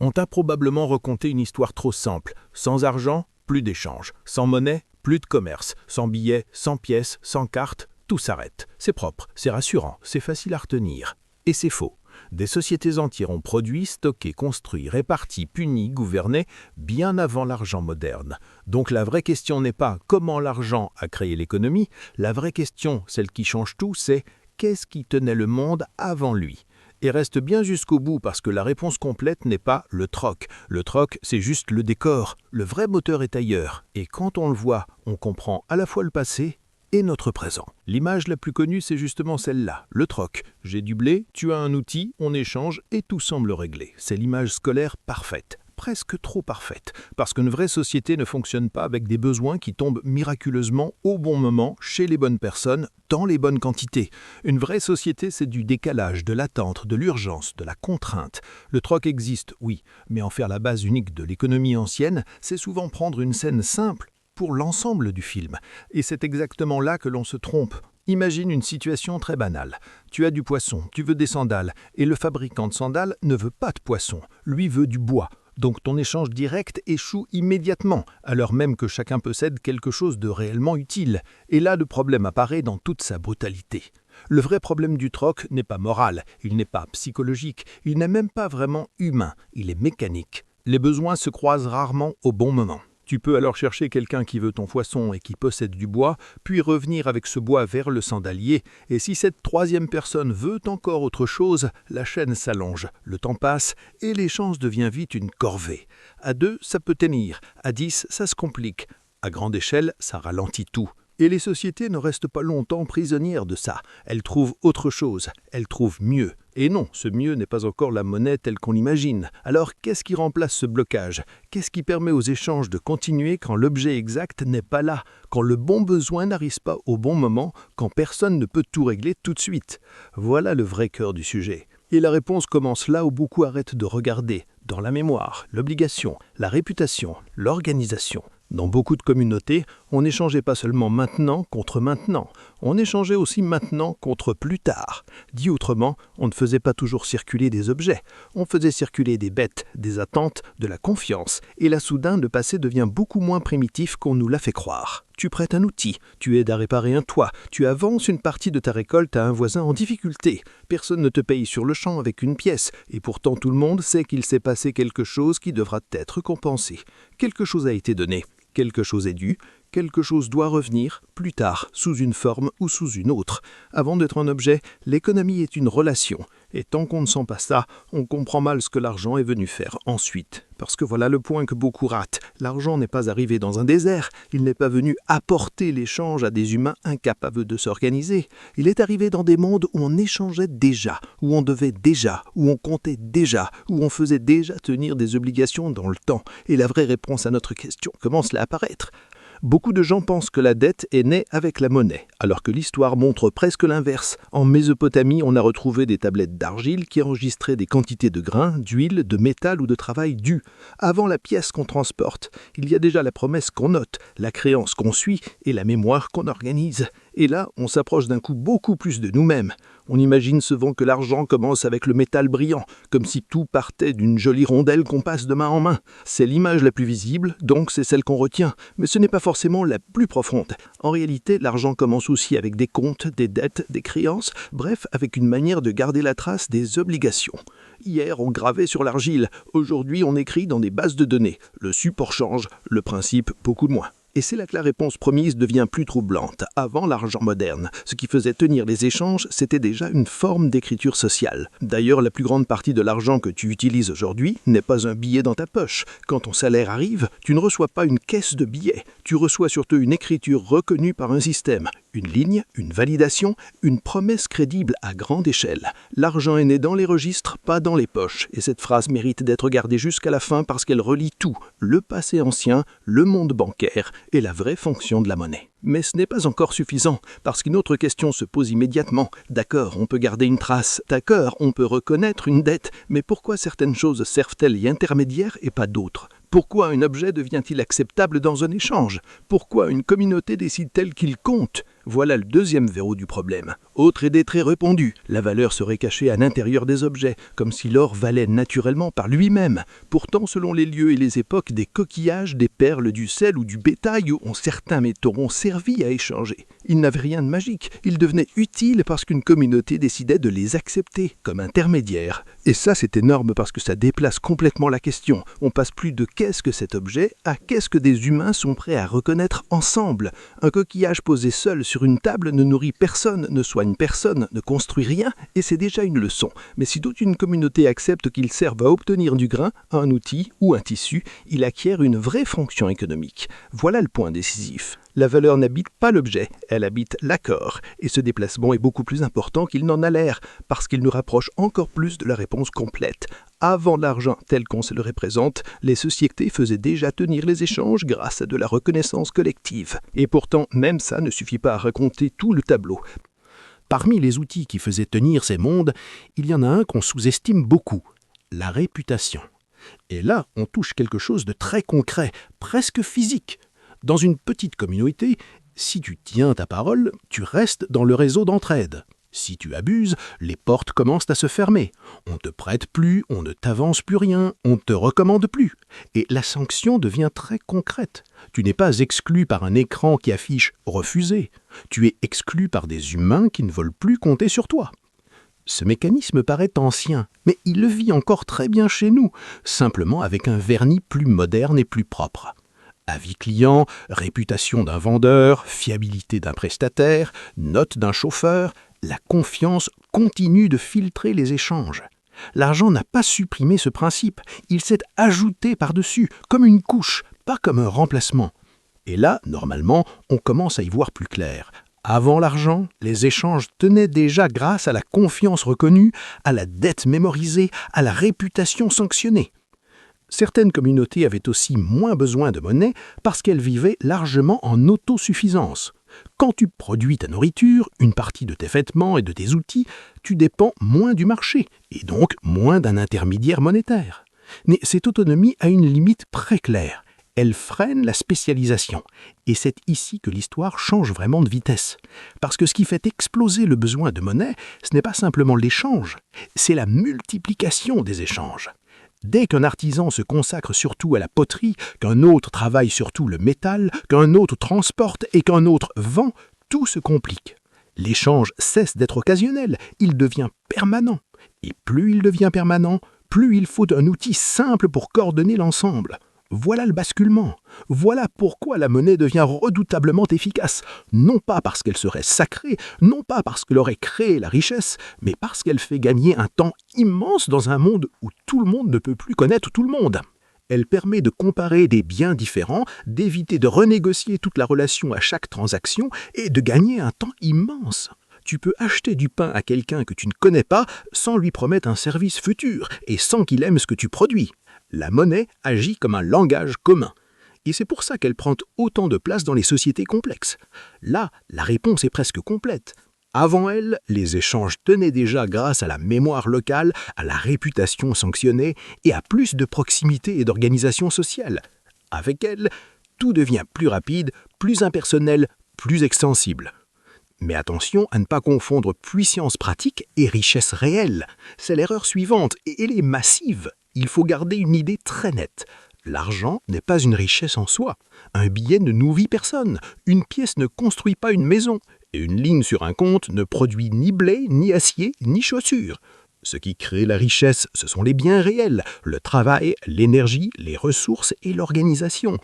On t'a probablement raconté une histoire trop simple. Sans argent, plus d'échange. Sans monnaie, plus de commerce. Sans billets, sans pièces, sans carte, tout s'arrête. C'est propre, c'est rassurant, c'est facile à retenir. Et c'est faux. Des sociétés entières ont produit, stocké, construit, réparti, puni, gouverné bien avant l'argent moderne. Donc la vraie question n'est pas comment l'argent a créé l'économie, la vraie question, celle qui change tout, c'est qu'est-ce qui tenait le monde avant lui ? Et reste bien jusqu'au bout parce que la réponse complète n'est pas le troc. Le troc, c'est juste le décor. Le vrai moteur est ailleurs. Et quand on le voit, on comprend à la fois le passé et notre présent. L'image la plus connue, c'est justement celle-là, le troc. J'ai du blé, tu as un outil, on échange et tout semble réglé. C'est l'image scolaire parfaite. Presque trop parfaite, parce qu'une vraie société ne fonctionne pas avec des besoins qui tombent miraculeusement au bon moment, chez les bonnes personnes, dans les bonnes quantités. Une vraie société, c'est du décalage, de l'attente, de l'urgence, de la contrainte. Le troc existe, oui, mais en faire la base unique de l'économie ancienne, c'est souvent prendre une scène simple pour l'ensemble du film. Et c'est exactement là que l'on se trompe. Imagine une situation très banale. Tu as du poisson, tu veux des sandales, et le fabricant de sandales ne veut pas de poisson, lui veut du bois. Donc ton échange direct échoue immédiatement, alors même que chacun possède quelque chose de réellement utile. Et là, le problème apparaît dans toute sa brutalité. Le vrai problème du troc n'est pas moral, il n'est pas psychologique, il n'est même pas vraiment humain, il est mécanique. Les besoins se croisent rarement au bon moment. Tu peux alors chercher quelqu'un qui veut ton poisson et qui possède du bois, puis revenir avec ce bois vers le sandalier, et si cette troisième personne veut encore autre chose, la chaîne s'allonge, le temps passe, et l'échange devient vite une corvée. À 2, ça peut tenir, à 10, ça se complique, à grande échelle, ça ralentit tout. Et les sociétés ne restent pas longtemps prisonnières de ça, elles trouvent autre chose, elles trouvent mieux. Et non, ce mieux n'est pas encore la monnaie telle qu'on l'imagine. Alors qu'est-ce qui remplace ce blocage ? Qu'est-ce qui permet aux échanges de continuer quand l'objet exact n'est pas là, quand le bon besoin n'arrive pas au bon moment, quand personne ne peut tout régler tout de suite ? Voilà le vrai cœur du sujet. Et la réponse commence là où beaucoup arrêtent de regarder, dans la mémoire, l'obligation, la réputation, l'organisation. Dans beaucoup de communautés, on n'échangeait pas seulement maintenant contre maintenant, on échangeait aussi maintenant contre plus tard. Dit autrement, on ne faisait pas toujours circuler des objets, on faisait circuler des bêtes, des attentes, de la confiance, et là soudain le passé devient beaucoup moins primitif qu'on nous l'a fait croire. Tu prêtes un outil, tu aides à réparer un toit, tu avances une partie de ta récolte à un voisin en difficulté. Personne ne te paye sur le champ avec une pièce, et pourtant tout le monde sait qu'il s'est passé quelque chose qui devra être compensé. Quelque chose a été donné, quelque chose est dû, quelque chose doit revenir, plus tard, sous une forme ou sous une autre. Avant d'être un objet, l'économie est une relation. Et tant qu'on ne sent pas ça, on comprend mal ce que l'argent est venu faire ensuite. Parce que voilà le point que beaucoup ratent. L'argent n'est pas arrivé dans un désert, il n'est pas venu apporter l'échange à des humains incapables de s'organiser. Il est arrivé dans des mondes où on échangeait déjà, où on devait déjà, où on comptait déjà, où on faisait déjà tenir des obligations dans le temps. Et la vraie réponse à notre question commence là à apparaître. Beaucoup de gens pensent que la dette est née avec la monnaie, alors que l'histoire montre presque l'inverse. En Mésopotamie, on a retrouvé des tablettes d'argile qui enregistraient des quantités de grains, d'huile, de métal ou de travail dû. Avant la pièce qu'on transporte, il y a déjà la promesse qu'on note, la créance qu'on suit et la mémoire qu'on organise. Et là, on s'approche d'un coup beaucoup plus de nous-mêmes. On imagine souvent que l'argent commence avec le métal brillant, comme si tout partait d'une jolie rondelle qu'on passe de main en main. C'est l'image la plus visible, donc c'est celle qu'on retient, mais ce n'est pas forcément la plus profonde. En réalité, l'argent commence aussi avec des comptes, des dettes, des créances, bref, avec une manière de garder la trace des obligations. Hier, on gravait sur l'argile, aujourd'hui on écrit dans des bases de données. Le support change, le principe beaucoup moins. Et c'est là que la réponse promise devient plus troublante. Avant l'argent moderne, ce qui faisait tenir les échanges, c'était déjà une forme d'écriture sociale. D'ailleurs, la plus grande partie de l'argent que tu utilises aujourd'hui n'est pas un billet dans ta poche. Quand ton salaire arrive, tu ne reçois pas une caisse de billets. Tu reçois surtout une écriture reconnue par un système. Une ligne, une validation, une promesse crédible à grande échelle. L'argent est né dans les registres, pas dans les poches. Et cette phrase mérite d'être gardée jusqu'à la fin parce qu'elle relie tout. Le passé ancien, le monde bancaire et la vraie fonction de la monnaie. Mais ce n'est pas encore suffisant, parce qu'une autre question se pose immédiatement. D'accord, on peut garder une trace, d'accord, on peut reconnaître une dette, mais pourquoi certaines choses servent-elles d'intermédiaires et pas d'autres ? Pourquoi un objet devient-il acceptable dans un échange ? Pourquoi une communauté décide-t-elle qu'il compte ? Voilà le deuxième verrou du problème. Autre idée très répandue, la valeur serait cachée à l'intérieur des objets, comme si l'or valait naturellement par lui-même. Pourtant, selon les lieux et les époques, des coquillages, des perles, du sel ou du bétail ont certains métaux ont servi à échanger. Ils n'avaient rien de magique, ils devenaient utiles parce qu'une communauté décidait de les accepter comme intermédiaires. Et ça, c'est énorme parce que ça déplace complètement la question. On passe plus de qu'est-ce que cet objet à qu'est-ce que des humains sont prêts à reconnaître ensemble. Un coquillage posé seul sur une table ne nourrit personne, ne soigne personne, ne construit rien, et c'est déjà une leçon. Mais si toute une communauté accepte qu'il serve à obtenir du grain, un outil ou un tissu, il acquiert une vraie fonction économique. Voilà le point décisif. La valeur n'habite pas l'objet, elle habite l'accord, et ce déplacement est beaucoup plus important qu'il n'en a l'air, parce qu'il nous rapproche encore plus de la réponse complète. Avant l'argent tel qu'on se le représente, les sociétés faisaient déjà tenir les échanges grâce à de la reconnaissance collective. Et pourtant, même ça ne suffit pas à raconter tout le tableau. Parmi les outils qui faisaient tenir ces mondes, il y en a un qu'on sous-estime beaucoup, la réputation. Et là, on touche quelque chose de très concret, presque physique. Dans une petite communauté, si tu tiens ta parole, tu restes dans le réseau d'entraide. Si tu abuses, les portes commencent à se fermer. On ne te prête plus, on ne t'avance plus rien, on ne te recommande plus. Et la sanction devient très concrète. Tu n'es pas exclu par un écran qui affiche « refusé ». Tu es exclu par des humains qui ne veulent plus compter sur toi. Ce mécanisme paraît ancien, mais il le vit encore très bien chez nous, simplement avec un vernis plus moderne et plus propre. Avis client, réputation d'un vendeur, fiabilité d'un prestataire, note d'un chauffeur, la confiance continue de filtrer les échanges. L'argent n'a pas supprimé ce principe, il s'est ajouté par-dessus, comme une couche, pas comme un remplacement. Et là, normalement, on commence à y voir plus clair. Avant l'argent, les échanges tenaient déjà grâce à la confiance reconnue, à la dette mémorisée, à la réputation sanctionnée. Certaines communautés avaient aussi moins besoin de monnaie parce qu'elles vivaient largement en autosuffisance. Quand tu produis ta nourriture, une partie de tes vêtements et de tes outils, tu dépends moins du marché et donc moins d'un intermédiaire monétaire. Mais cette autonomie a une limite très claire. Elle freine la spécialisation. Et c'est ici que l'histoire change vraiment de vitesse. Parce que ce qui fait exploser le besoin de monnaie, ce n'est pas simplement l'échange, c'est la multiplication des échanges. Dès qu'un artisan se consacre surtout à la poterie, qu'un autre travaille surtout le métal, qu'un autre transporte et qu'un autre vend, tout se complique. L'échange cesse d'être occasionnel, il devient permanent. Et plus il devient permanent, plus il faut un outil simple pour coordonner l'ensemble. Voilà le basculement. Voilà pourquoi la monnaie devient redoutablement efficace. Non pas parce qu'elle serait sacrée, non pas parce qu'elle aurait créé la richesse, mais parce qu'elle fait gagner un temps immense dans un monde où tout le monde ne peut plus connaître tout le monde. Elle permet de comparer des biens différents, d'éviter de renégocier toute la relation à chaque transaction et de gagner un temps immense. Tu peux acheter du pain à quelqu'un que tu ne connais pas sans lui promettre un service futur et sans qu'il aime ce que tu produis. La monnaie agit comme un langage commun. Et c'est pour ça qu'elle prend autant de place dans les sociétés complexes. Là, la réponse est presque complète. Avant elle, les échanges tenaient déjà grâce à la mémoire locale, à la réputation sanctionnée et à plus de proximité et d'organisation sociale. Avec elle, tout devient plus rapide, plus impersonnel, plus extensible. Mais attention à ne pas confondre puissance pratique et richesse réelle. C'est l'erreur suivante, et elle est massive. Il faut garder une idée très nette. L'argent n'est pas une richesse en soi. Un billet ne nourrit personne. Une pièce ne construit pas une maison. Et une ligne sur un compte ne produit ni blé, ni acier, ni chaussures. Ce qui crée la richesse, ce sont les biens réels, le travail, l'énergie, les ressources et l'organisation,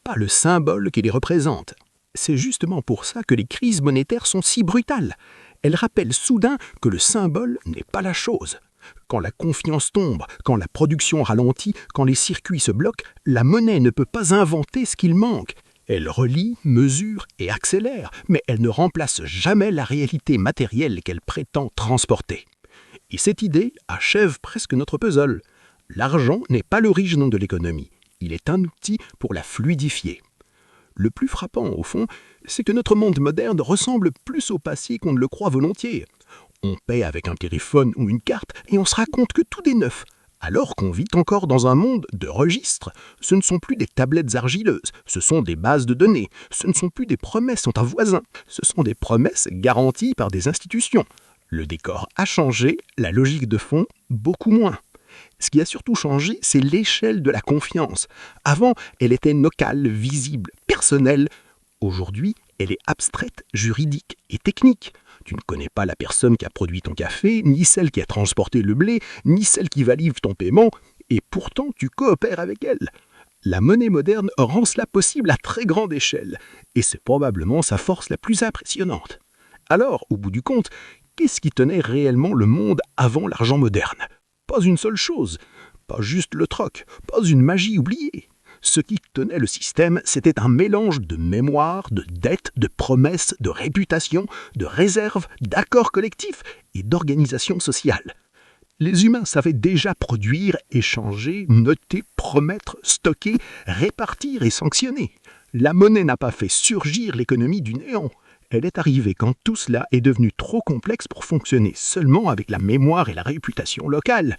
pas le symbole qui les représente. C'est justement pour ça que les crises monétaires sont si brutales. Elles rappellent soudain que le symbole n'est pas la chose. Quand la confiance tombe, quand la production ralentit, quand les circuits se bloquent, la monnaie ne peut pas inventer ce qu'il manque. Elle relie, mesure et accélère, mais elle ne remplace jamais la réalité matérielle qu'elle prétend transporter. Et cette idée achève presque notre puzzle. L'argent n'est pas l'origine de l'économie, il est un outil pour la fluidifier. Le plus frappant, au fond, c'est que notre monde moderne ressemble plus au passé qu'on ne le croit volontiers. On paie avec un téléphone ou une carte et on se raconte que tout est neuf. Alors qu'on vit encore dans un monde de registres. Ce ne sont plus des tablettes argileuses, ce sont des bases de données. Ce ne sont plus des promesses entre voisins, ce sont des promesses garanties par des institutions. Le décor a changé, la logique de fond, beaucoup moins. Ce qui a surtout changé, c'est l'échelle de la confiance. Avant, elle était locale, visible, personnelle. Aujourd'hui, elle est abstraite, juridique et technique. Tu ne connais pas la personne qui a produit ton café, ni celle qui a transporté le blé, ni celle qui valide ton paiement, et pourtant tu coopères avec elle. La monnaie moderne rend cela possible à très grande échelle, et c'est probablement sa force la plus impressionnante. Alors, au bout du compte, qu'est-ce qui tenait réellement le monde avant l'argent moderne ? Pas une seule chose, pas juste le troc, pas une magie oubliée. Ce qui tenait le système, c'était un mélange de mémoire, de dettes, de promesses, de réputation, de réserves, d'accords collectifs et d'organisation sociale. Les humains savaient déjà produire, échanger, noter, promettre, stocker, répartir et sanctionner. La monnaie n'a pas fait surgir l'économie du néant. Elle est arrivée quand tout cela est devenu trop complexe pour fonctionner seulement avec la mémoire et la réputation locale.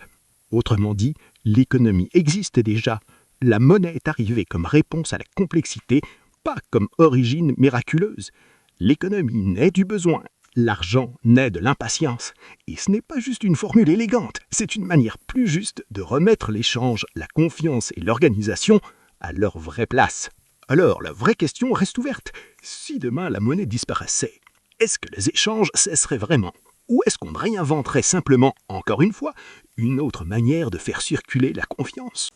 Autrement dit, l'économie existe déjà. La monnaie est arrivée comme réponse à la complexité, pas comme origine miraculeuse. L'économie naît du besoin, l'argent naît de l'impatience. Et ce n'est pas juste une formule élégante, c'est une manière plus juste de remettre l'échange, la confiance et l'organisation à leur vraie place. Alors, la vraie question reste ouverte. Si demain la monnaie disparaissait, est-ce que les échanges cesseraient vraiment ? Ou est-ce qu'on réinventerait simplement, encore une fois, une autre manière de faire circuler la confiance ?